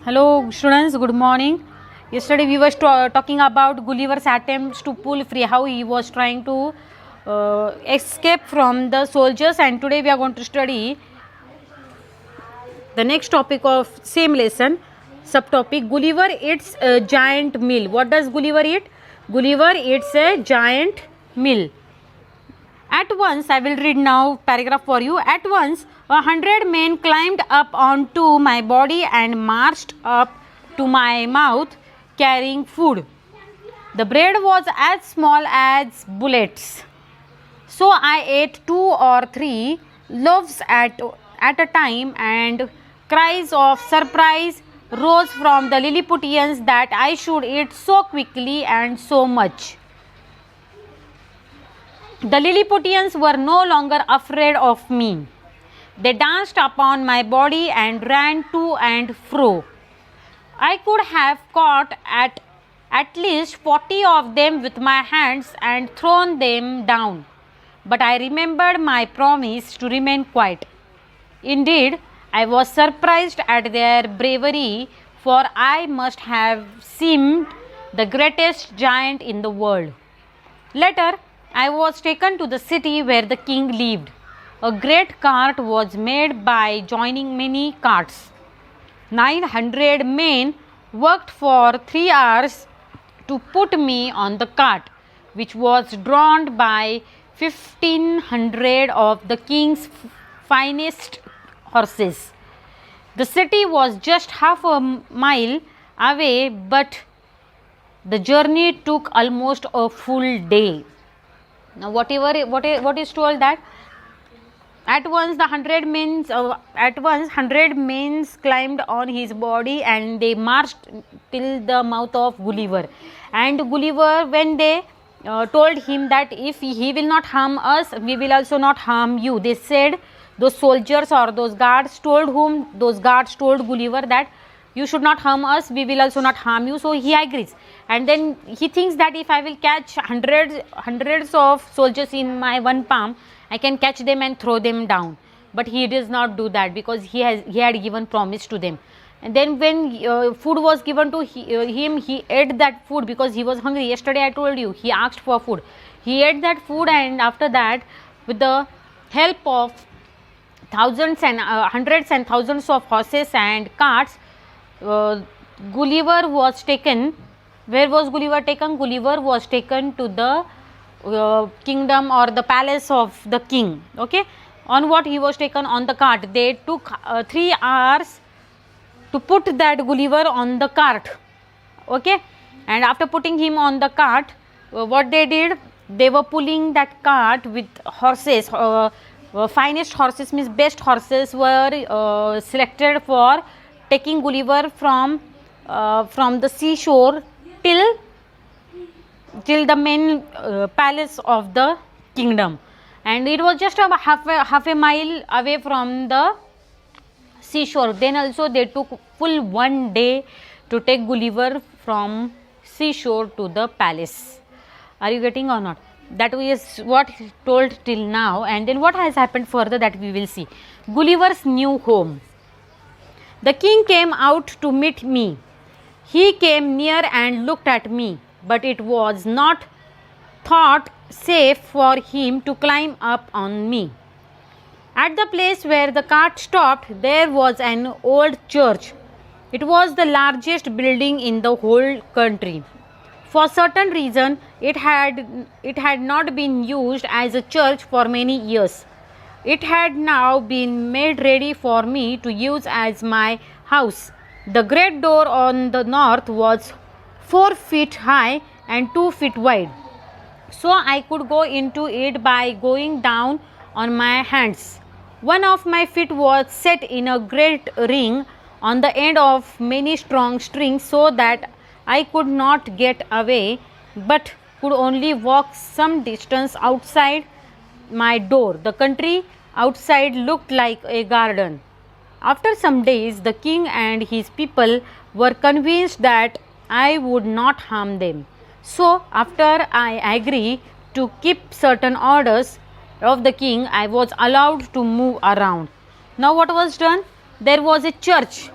Hello students, good morning. Yesterday we were talking about Gulliver's attempts to pull free, how he was trying to escape from the soldiers, and today we are going to study the next topic of same lesson, subtopic Gulliver eats a giant meal. What does Gulliver eat? Gulliver eats a giant meal. At once, I will read now paragraph for you. At once, 100 men climbed up onto my body and marched up to my mouth carrying food. The bread was as small as bullets. So I ate 2 or 3 loaves at a time, and cries of surprise rose from the Lilliputians that I should eat so quickly and so much. The Lilliputians were no longer afraid of me. They danced upon my body and ran to and fro. I could have caught at least 40 of them with my hands and thrown them down, but I remembered my promise to remain quiet. Indeed, I was surprised at their bravery, for I must have seemed the greatest giant in the world. Later, I was taken to the city where the king lived. A great cart was made by joining many carts. 900 men worked for 3 hours to put me on the cart, which was drawn by 1,500 of the king's finest horses. The city was just half a mile away, but the journey took almost a full day. Now, what is told that at once 100 men climbed on his body and they marched till the mouth of Gulliver. And Gulliver, when they told him that if he will not harm us, we will also not harm you, they said, those soldiers or those guards told Gulliver that you should not harm us, we will also not harm you. So he agrees, and then he thinks that if I will catch hundreds of soldiers in my one palm, I can catch them and throw them down. But he does not do that, because he had given promise to them. And then when food was given to him, he ate that food because he was hungry. Yesterday I told you, he asked for food. He ate that food, and after that, with the help of thousands and hundreds and thousands of horses and carts, Gulliver was taken. Where was Gulliver taken? Gulliver was taken to the kingdom or the palace of the king. Okay, on what he was taken? On the cart. They took 3 hours to put that Gulliver on the cart. Okay, and after putting him on the cart, what they did, they were pulling that cart with horses. Finest horses, means best horses, were selected for taking Gulliver from the seashore till the main palace of the kingdom. And it was just about half a mile away from the seashore. Then also they took full 1 day to take Gulliver from seashore to the palace. Are you getting or not? That is what he told till now. And then what has happened further, that we will see. Gulliver's new home. The king came out to meet me. He came near and looked at me, but it was not thought safe for him to climb up on me. At the place where the cart stopped, there was an old church. It was the largest building in the whole country. For certain reason, it had not been used as a church for many years. It had now been made ready for me to use as my house. The great door on the north was 4 feet high and 2 feet wide, so I could go into it by going down on my hands. One of my feet was set in a great ring on the end of many strong strings, so that I could not get away, but could only walk some distance outside my door. The country outside looked like a garden. After some days, the king and his people were convinced that I would not harm them. So, after I agreed to keep certain orders of the king, I was allowed to move around. Now, what was done? There was a church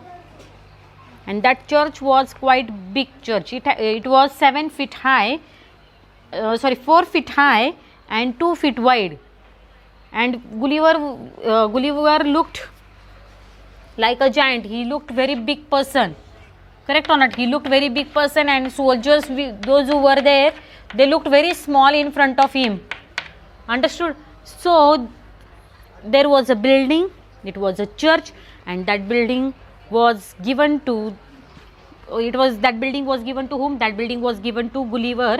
and that church was quite big church. It was 7 feet high, 4 feet high and 2 feet wide. And Gulliver looked like a giant. He looked very big person. Correct or not? He looked very big person, and soldiers, those who were there, they looked very small in front of him. Understood? So there was a building, it was a church, and that building was given to that building was given to whom? That building was given to Gulliver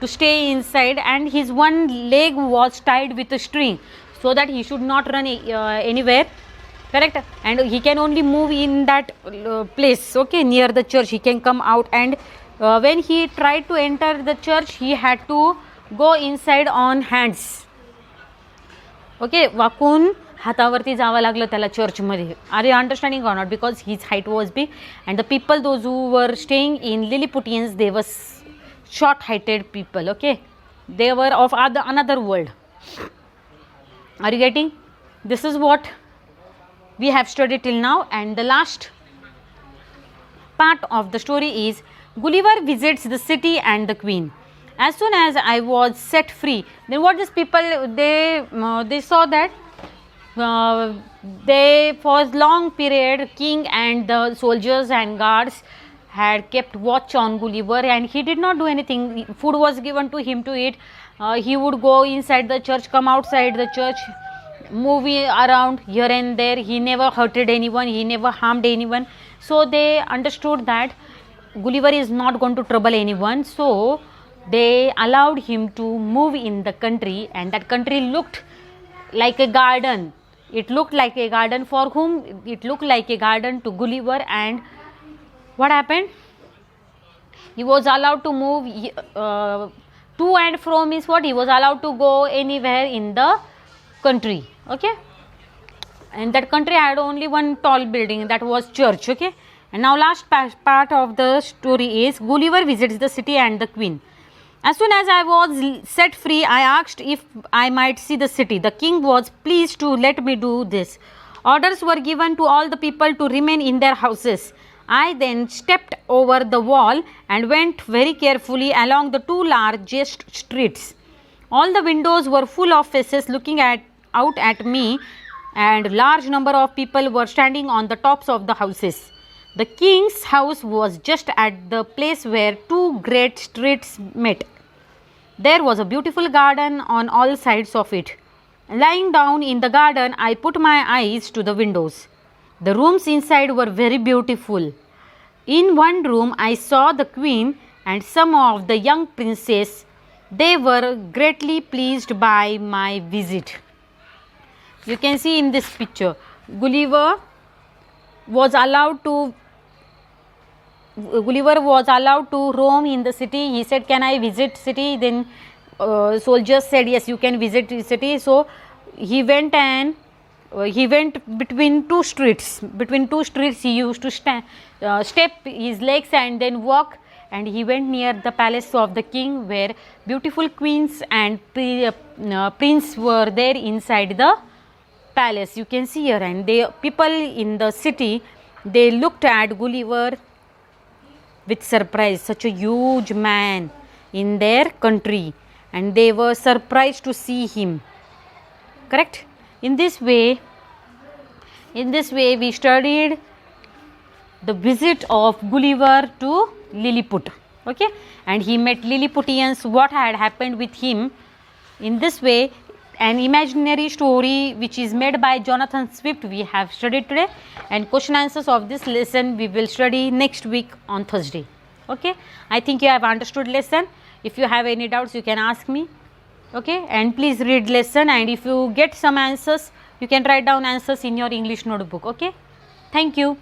to stay inside, and his one leg was tied with a string so that he should not run anywhere. Correct? And he can only move in that place, okay, near the church. He can come out, and when he tried to enter the church, he had to go inside on hands. Okay, वाकून हातावरती जावं लागलं त्याला चर्चमध्ये. Are you understanding or not? Because his height was big, and the people, those who were staying in Lilliputians, they were short-heighted people. Okay, they were of another world. Are you getting? This is what we have studied till now, and the last part of the story is Gulliver visits the city and the queen. As soon as I was set free, then what these people, they saw that they, for long period, king and the soldiers and guards had kept watch on Gulliver, and he did not do anything. Food was given to him to eat. He would go inside the church, come outside the church, move around here and there. He never hurted anyone, he never harmed anyone. So they understood that Gulliver is not going to trouble anyone. So they allowed him to move in the country, and that country looked like a garden. It looked like a garden for whom? It looked like a garden to Gulliver. And what happened? He was allowed to move to and fro, means what? He was allowed to go anywhere in the country. Okay, and that country had only one tall building, that was church. Okay, and now last part of the story is Gulliver visits the city and the queen. As soon as I was set free, I asked if I might see the city. The king was pleased to let me do this. Orders were given to all the people to remain in their houses. I then stepped over the wall and went very carefully along the two largest streets. All the windows were full of faces looking out at me, and large number of people were standing on the tops of the houses. The king's house was just at the place where two great streets met. There was a beautiful garden on all sides of it. Lying down in the garden, I put my eyes to the windows. The rooms inside were very beautiful. In one room, I saw the queen and some of the young princes. They were greatly pleased by my visit. You can see in this picture, Gulliver was allowed to roam in the city. He said, can I visit city? Then soldiers said, yes, you can visit the city. So he went between two streets. Between two streets, he used to step his legs and then walk. And he went near the palace of the king, where beautiful queens and prince were there inside the palace. You can see here, and the people in the city, they looked at Gulliver with surprise. Such a huge man in their country, and they were surprised to see him. Correct? In this way we studied the visit of Gulliver to Lilliput. Okay, and he met Lilliputians. What had happened with him? In this way, an imaginary story which is made by Jonathan Swift we have studied today, and question answers of this lesson we will study next week on Thursday. Okay, I think you have understood lesson. If you have any doubts, you can ask me. Okay, and please read lesson, and if you get some answers, you can write down answers in your English notebook. Okay, thank you.